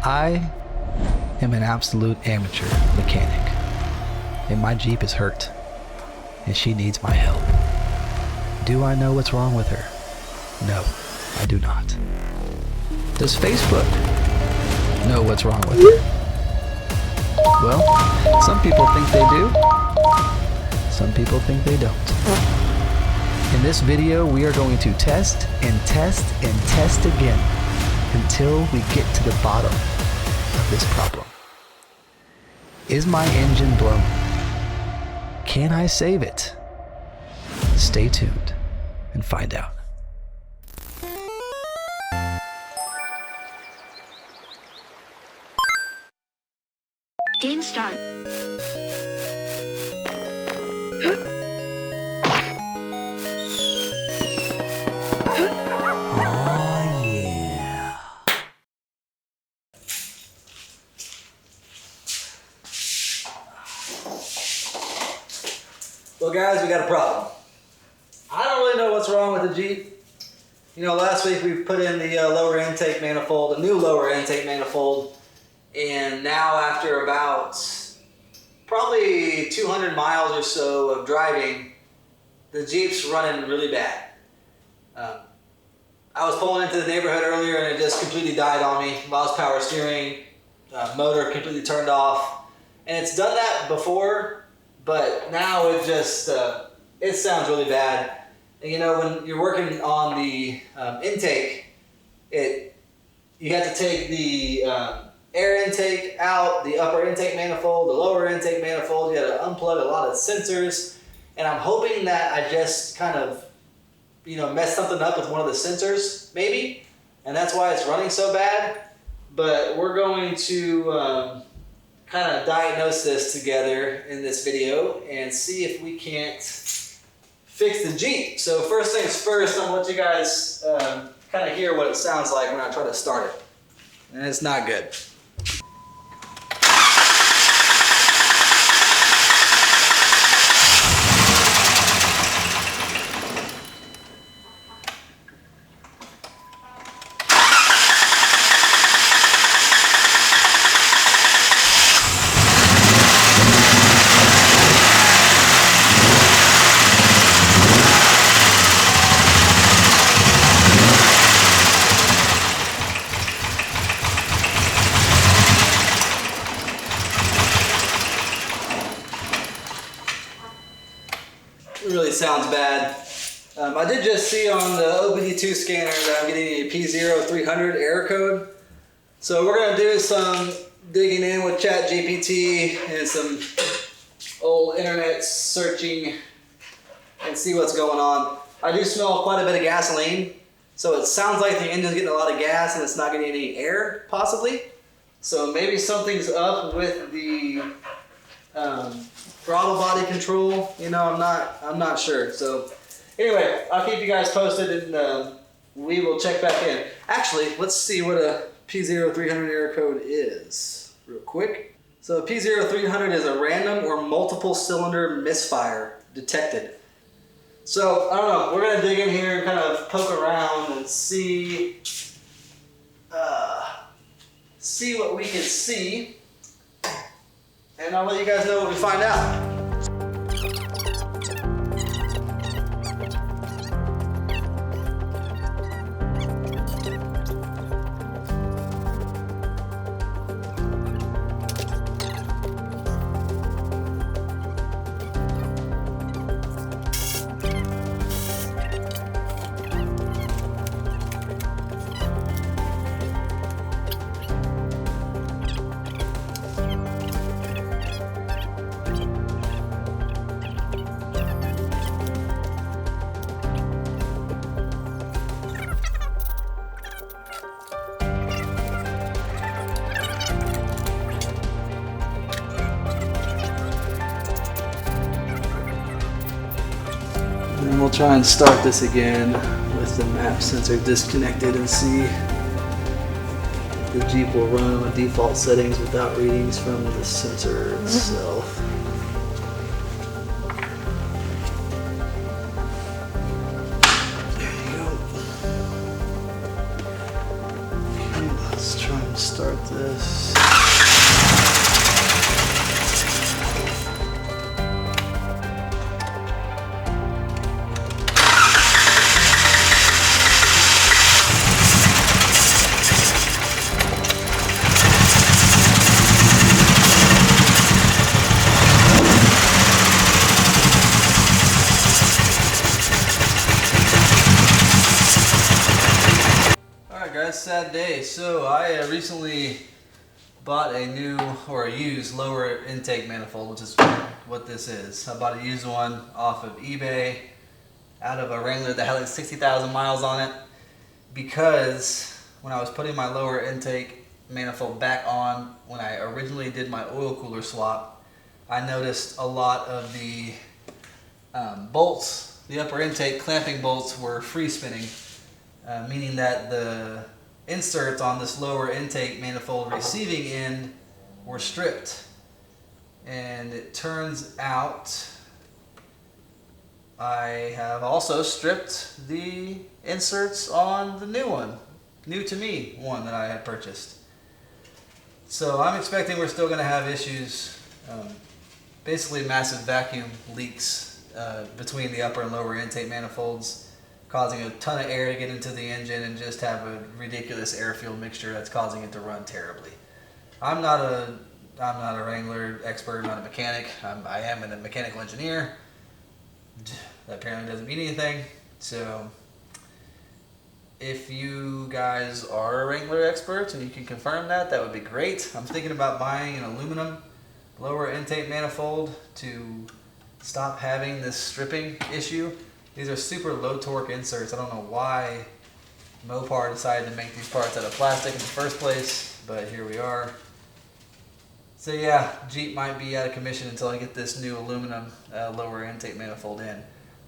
I am an absolute amateur mechanic, and my Jeep is hurt, and she needs my help. Do I know what's wrong with her? No, I do not. Does Facebook know what's wrong with her? Well, some people think they do. Some people think they don't. In this video, we are going to test and test and test again until we get to the bottom of this problem. Is my engine blown? Can I save it? Stay tuned and find out. Game start. Oh yeah. Well guys, we got a problem. I don't really know what's wrong with the Jeep. You know, last week we put in the lower intake manifold, a new lower intake manifold, and now after about probably 200 miles or so of driving, the Jeep's running really bad. I was pulling into the neighborhood earlier and it just completely died on me. Lost power steering, motor completely turned off. And it's done that before, but now it just, it sounds really bad. And you know, when you're working on the intake, you have to take the air intake out, the upper intake manifold, the lower intake manifold. You got to unplug a lot of sensors. And I'm hoping that I just kind of, you know, messed something up with one of the sensors, maybe. And that's why it's running so bad. But we're going to kind of diagnose this together in this video and see if we can't fix the Jeep. So first things first, I'm gonna let you guys kind of hear what it sounds like when I try to start it. And it's not good. It really sounds bad. I did just see on the OBD2 scanner that I'm getting a P0300 error code. So we're going to do some digging in with ChatGPT and some old internet searching and see what's going on. I do smell quite a bit of gasoline. So it sounds like the engine's getting a lot of gas and it's not getting any air, possibly. So maybe something's up with the throttle body control. You know, I'm not sure. So anyway, I'll keep you guys posted and we will check back in. Actually, let's see what a P0300 error code is real quick. So a P0300 is a random or multiple cylinder misfire detected. So I don't know, we're gonna dig in here and kind of poke around and see what we can see. And I'll let you guys know what we find out. And we'll try and start this again with the map sensor disconnected and see if the Jeep will run on default settings without readings from the sensor itself. There you go. Let's try and start this. Sad day. So I recently bought a new or a used lower intake manifold, which is what this is. I bought a used one off of eBay out of a Wrangler that had like 60,000 miles on it, because when I was putting my lower intake manifold back on when I originally did my oil cooler swap, I noticed a lot of the bolts, the upper intake clamping bolts, were free spinning, meaning that the inserts on this lower intake manifold receiving end were stripped. And it turns out I have also stripped the inserts on the new one, new to me one that I had purchased. So I'm expecting we're still going to have issues, basically massive vacuum leaks between the upper and lower intake manifolds, causing a ton of air to get into the engine and just have a ridiculous air-fuel mixture that's causing it to run terribly. I'm not a Wrangler expert, not a mechanic. I am a mechanical engineer. That apparently doesn't mean anything. So if you guys are Wrangler experts and you can confirm that, that would be great. I'm thinking about buying an aluminum lower intake manifold to stop having this stripping issue. These are super low torque inserts. I don't know why Mopar decided to make these parts out of plastic in the first place, but here we are. So yeah, Jeep might be out of commission until I get this new aluminum lower intake manifold in.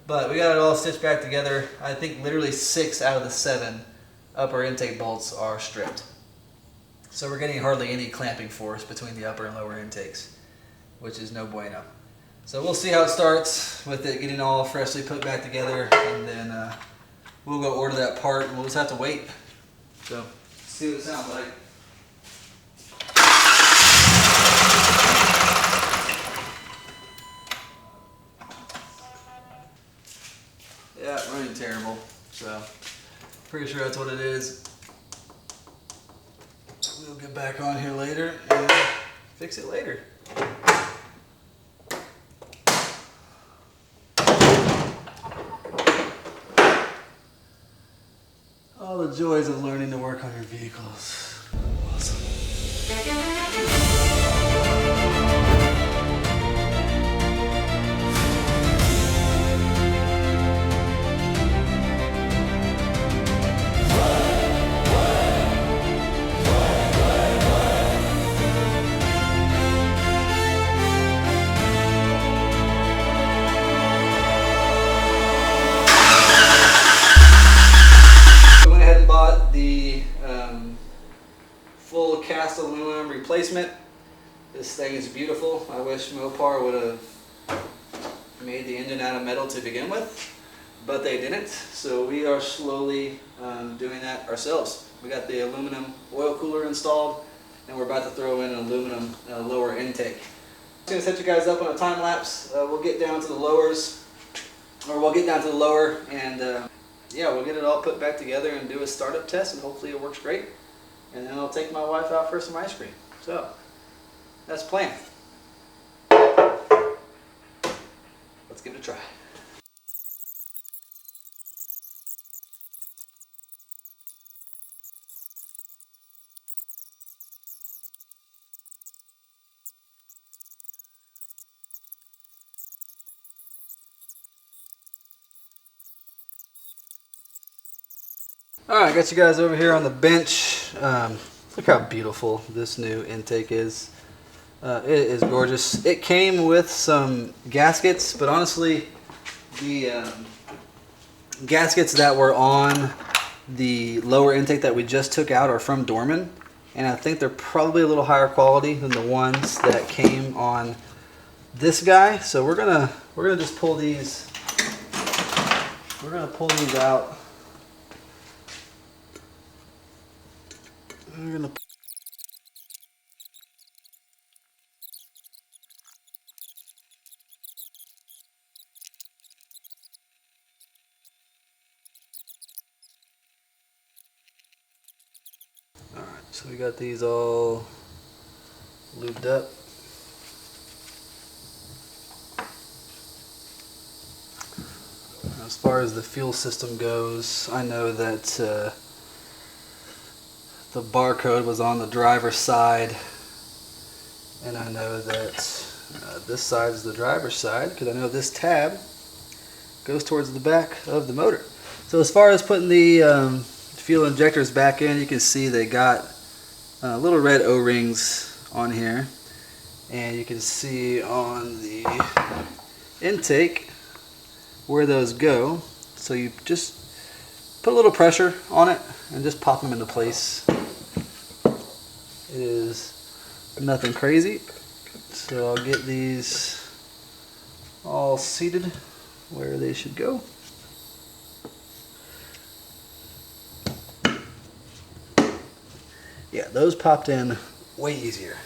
But we got it all stitched back together. I think literally 6 out of the 7 upper intake bolts are stripped. So we're getting hardly any clamping force between the upper and lower intakes, which is no bueno. So we'll see how it starts with it getting all freshly put back together, and then we'll go order that part and we'll just have to wait. So see what it sounds like. Yeah, running terrible. So pretty sure that's what it is. We'll get back on here later and fix it later. All the joys of learning to work on your vehicles. Awesome. Full cast aluminum replacement. This thing is beautiful. I wish Mopar would have made the engine out of metal to begin with, but they didn't. So we are slowly doing that ourselves. We got the aluminum oil cooler installed, and we're about to throw in an aluminum lower intake. I'm going to set you guys up on a time lapse. We'll get down to the lowers, or we'll get down to the lower, and yeah, we'll get it all put back together and do a startup test, and hopefully it works great. And then I'll take my wife out for some ice cream. So, that's the plan. Let's give it a try. Alright, got you guys over here on the bench. Look how beautiful this new intake is. It is gorgeous. It came with some gaskets, but honestly, the gaskets that were on the lower intake that we just took out are from Dorman, and I think they're probably a little higher quality than the ones that came on this guy. So we're gonna just pull these. We're gonna pull these out. We're gonna. All right, so we got these all lubed up. As far as the fuel system goes, I know that the barcode was on the driver's side, and I know that this side is the driver's side because I know this tab goes towards the back of the motor. So as far as putting the fuel injectors back in, you can see they got little red O-rings on here, and you can see on the intake where those go. So you just put a little pressure on it and just pop them into place. It is nothing crazy. So I'll get these all seated where they should go. Yeah, those popped in way easier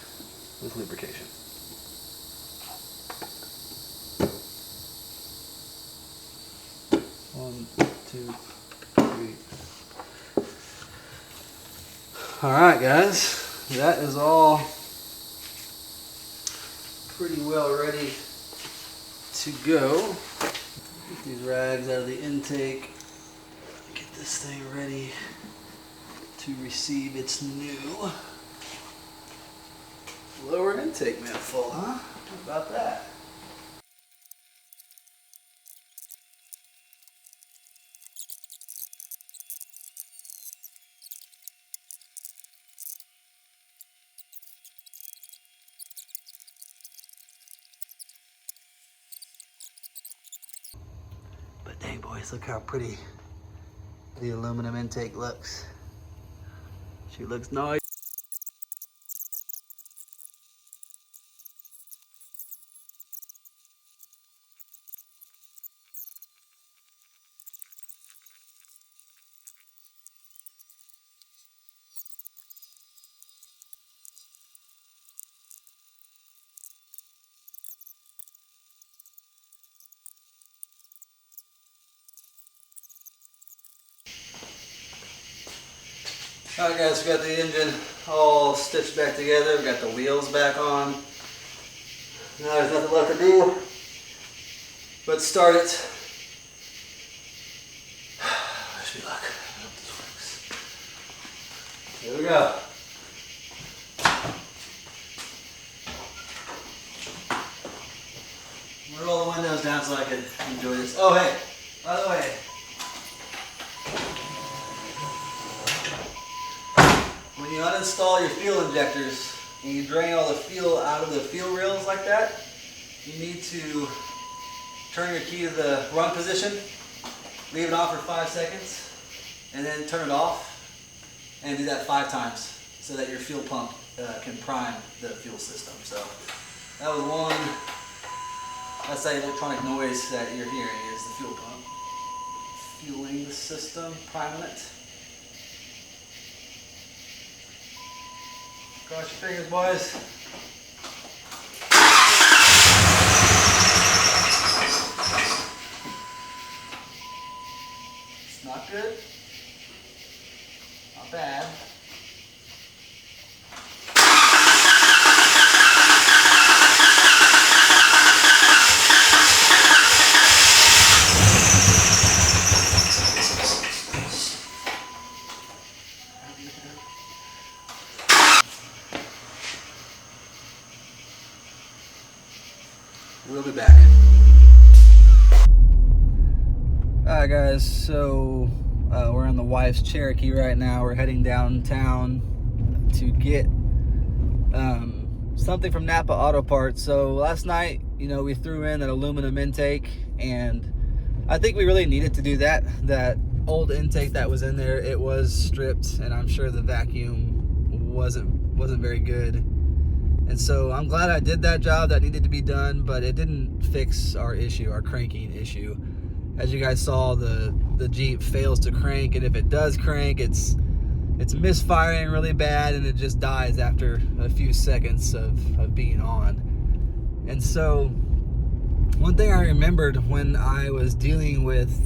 with lubrication. One, two, three. All right, guys, that is all pretty well ready to go. Get these rags out of the intake. Get this thing ready to receive its new lower intake manifold, huh? How about that? But dang, boys, look how pretty the aluminum intake looks. She looks nice. Alright guys, we got the engine all stitched back together. We got the wheels back on. Now there's nothing left to do but start it. Wish me luck. I hope this works. Here we go. I'm gonna roll the windows down so I can enjoy this. Oh hey, by the way, when you uninstall your fuel injectors and you drain all the fuel out of the fuel rails like that, you need to turn your key to the run position, leave it on for 5 seconds, and then turn it off, and do that 5 times so that your fuel pump can prime the fuel system. So that was one, that's that electronic noise that you're hearing is the fuel pump fueling the system, priming it. Cross your fingers, boys. It's not good. Not bad. We'll be back. Alright guys, so we're in the wife's Cherokee right now. We're heading downtown to get something from Napa Auto Parts. So last night, you know, we threw in an aluminum intake, and I think we really needed to do that. That old intake that was in there, it was stripped, and I'm sure the vacuum wasn't very good. And so I'm glad I did that job that needed to be done, but it didn't fix our issue, our cranking issue. As you guys saw, the Jeep fails to crank, and if it does crank, it's it's misfiring really bad, and it just dies after a few seconds of being on. And so one thing I remembered when I was dealing with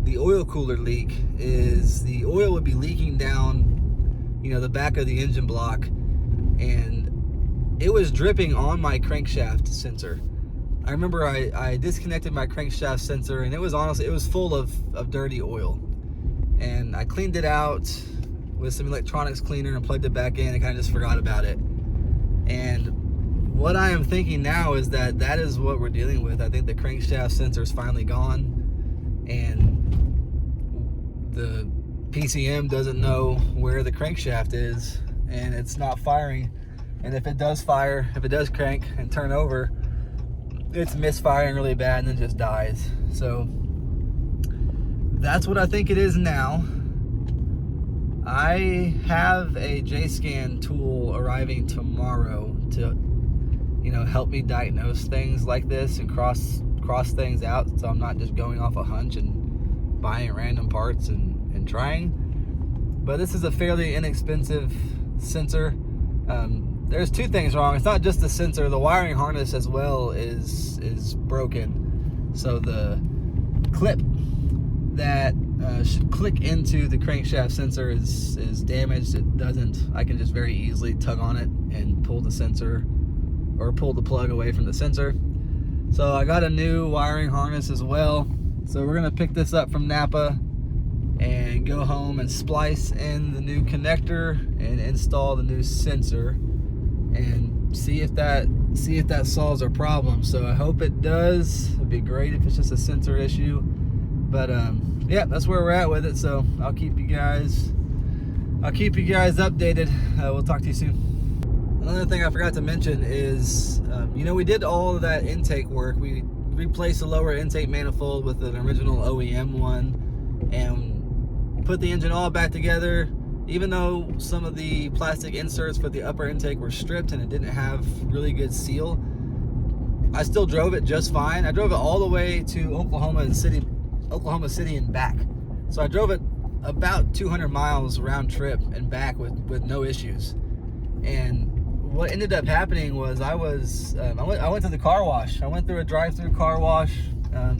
the oil cooler leak is the oil would be leaking down, you know, the back of the engine block, and it was dripping on my crankshaft sensor. I remember I disconnected my crankshaft sensor, and it was honestly, it was full of dirty oil. And I cleaned it out with some electronics cleaner and plugged it back in and kind of just forgot about it. And what I am thinking now is that that is what we're dealing with. I think the crankshaft sensor is finally gone, and the PCM doesn't know where the crankshaft is, and it's not firing. And if it does fire, if it does crank and turn over, it's misfiring really bad and then just dies. So that's what I think it is now. I have a JScan tool arriving tomorrow to, you know, help me diagnose things like this and cross things out, so I'm not just going off a hunch and buying random parts and trying. But this is a fairly inexpensive sensor. There's two things wrong. It's not just the sensor, the wiring harness as well is broken. So the clip that should click into the crankshaft sensor is damaged. It doesn't. I can just very easily tug on it and pull the sensor, or pull the plug away from the sensor. So I got a new wiring harness as well. So we're gonna pick this up from Napa and go home and splice in the new connector and install the new sensor and see if that solves our problem. So I hope it does. It'd be great if it's just a sensor issue. But yeah, that's where we're at with it. So I'll keep you guys updated. We'll talk to you soon. Another thing I forgot to mention is, you know, we did all of that intake work. We replaced the lower intake manifold with an original OEM one and put the engine all back together. Even though some of the plastic inserts for the upper intake were stripped and it didn't have really good seal, I still drove it just fine. I drove it all the way to Oklahoma City and back. So I drove it about 200 miles round trip and back with no issues. And what ended up happening was I went to the car wash. I went through a drive-through car wash,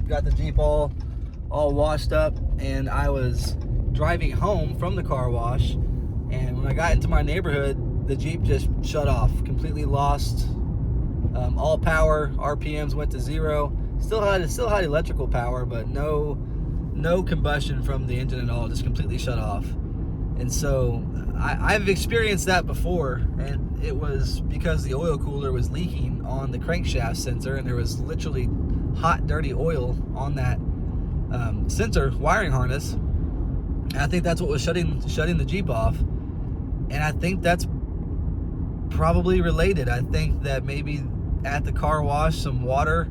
got the Jeep all washed up, and I was driving home from the car wash, and when I got into my neighborhood, the Jeep just shut off, completely lost all power. RPMs went to 0. Still had electrical power, but no combustion from the engine at all, just completely shut off. And so I've experienced that before, and it was because the oil cooler was leaking on the crankshaft sensor, and there was literally hot, dirty oil on that sensor wiring harness. And I think that's what was shutting the Jeep off. And I think that's probably related. I think that maybe at the car wash, some water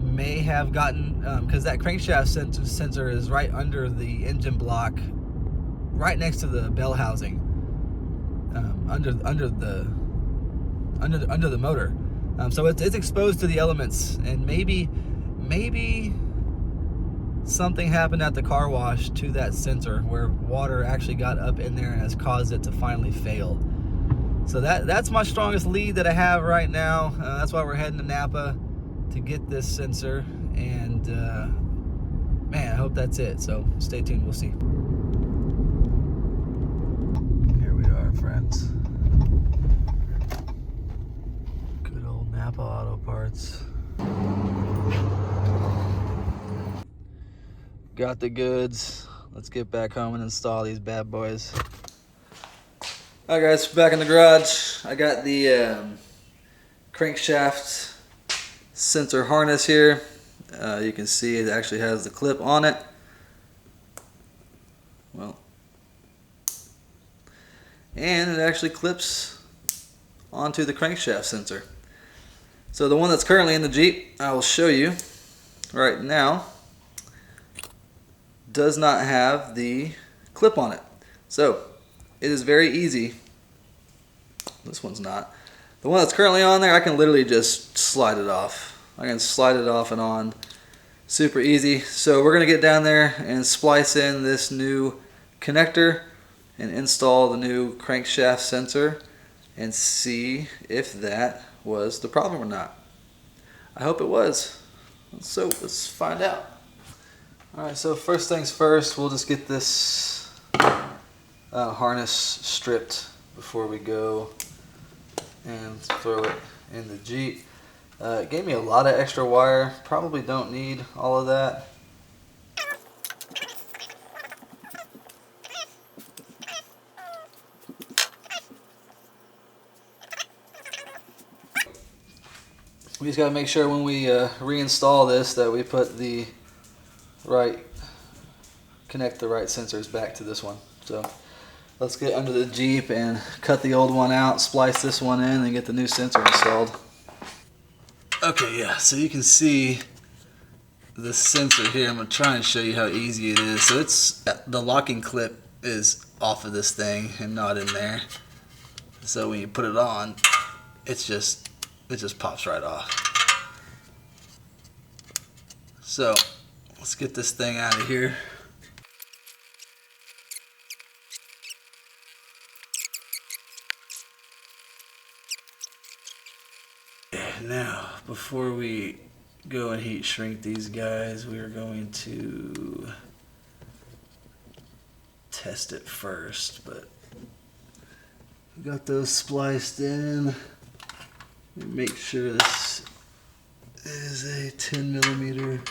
may have gotten, because that crankshaft sensor is right under the engine block, right next to the bell housing, under the motor. So it's exposed to the elements, and maybe something happened at the car wash to that sensor where water actually got up in there and has caused it to finally fail. So that's my strongest lead that I have right now. That's why we're heading to Napa to get this sensor, and man, I hope that's it. So stay tuned, we'll see. Here we are, friends. Good old Napa Auto Parts. Got the goods. Let's get back home and install these bad boys. Alright guys, back in the garage. I got the crankshaft sensor harness here. You can see it actually has the clip on it. Well, and it actually clips onto the crankshaft sensor. So the one that's currently in the Jeep, I will show you right now, does not have the clip on it. So it is very easy. This one's not. The one that's currently on there, I can literally just slide it off. I can slide it off and on. Super easy. So we're gonna get down there and splice in this new connector and install the new crankshaft sensor and see if that was the problem or not. I hope it was. So let's find out. Alright, so first things first, we'll just get this harness stripped before we go and throw it in the Jeep. It gave me a lot of extra wire. Probably don't need all of that. We just got to make sure when we reinstall this that we put the connect the right sensors back to this one. So let's get under the Jeep and cut the old one out, splice this one in, and get the new sensor installed. Okay, yeah, so you can see the sensor here. I'm going to try and show you how easy it is. So it's the locking clip is off of this thing and not in there. So when you put it on, it just pops right off. So let's get this thing out of here. Now, before we go and heat shrink these guys, we are going to test it first, but we got those spliced in. Make sure this is a 10 millimeter.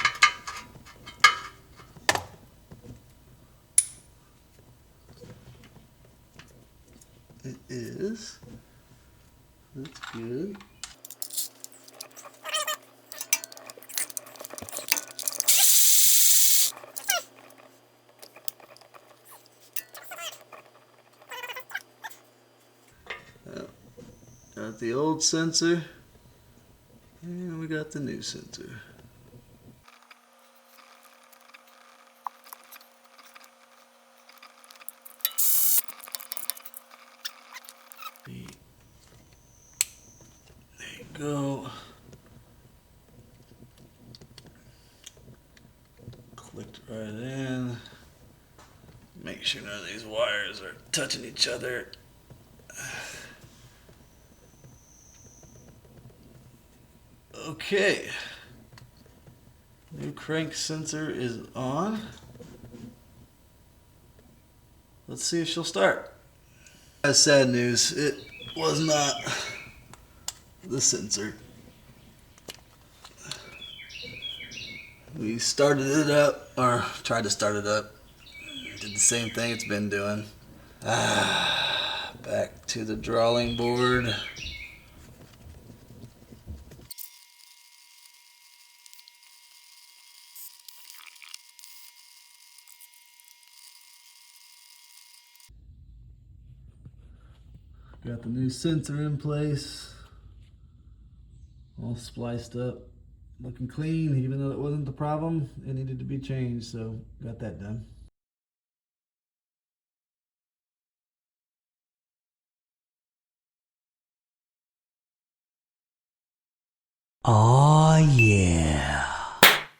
It is. That's good. Got the old sensor, and we got the new sensor. There you go. Clicked right in. Make sure none of these wires are touching each other. Okay, new crank sensor is on. Let's see if she'll start. That's sad news. It was not the sensor. We started it up, or tried to start it up. Did the same thing it's been doing. Back to the drawing board. Got the new sensor in place, all spliced up, looking clean. Even though it wasn't the problem, it needed to be changed, so got that done. Oh.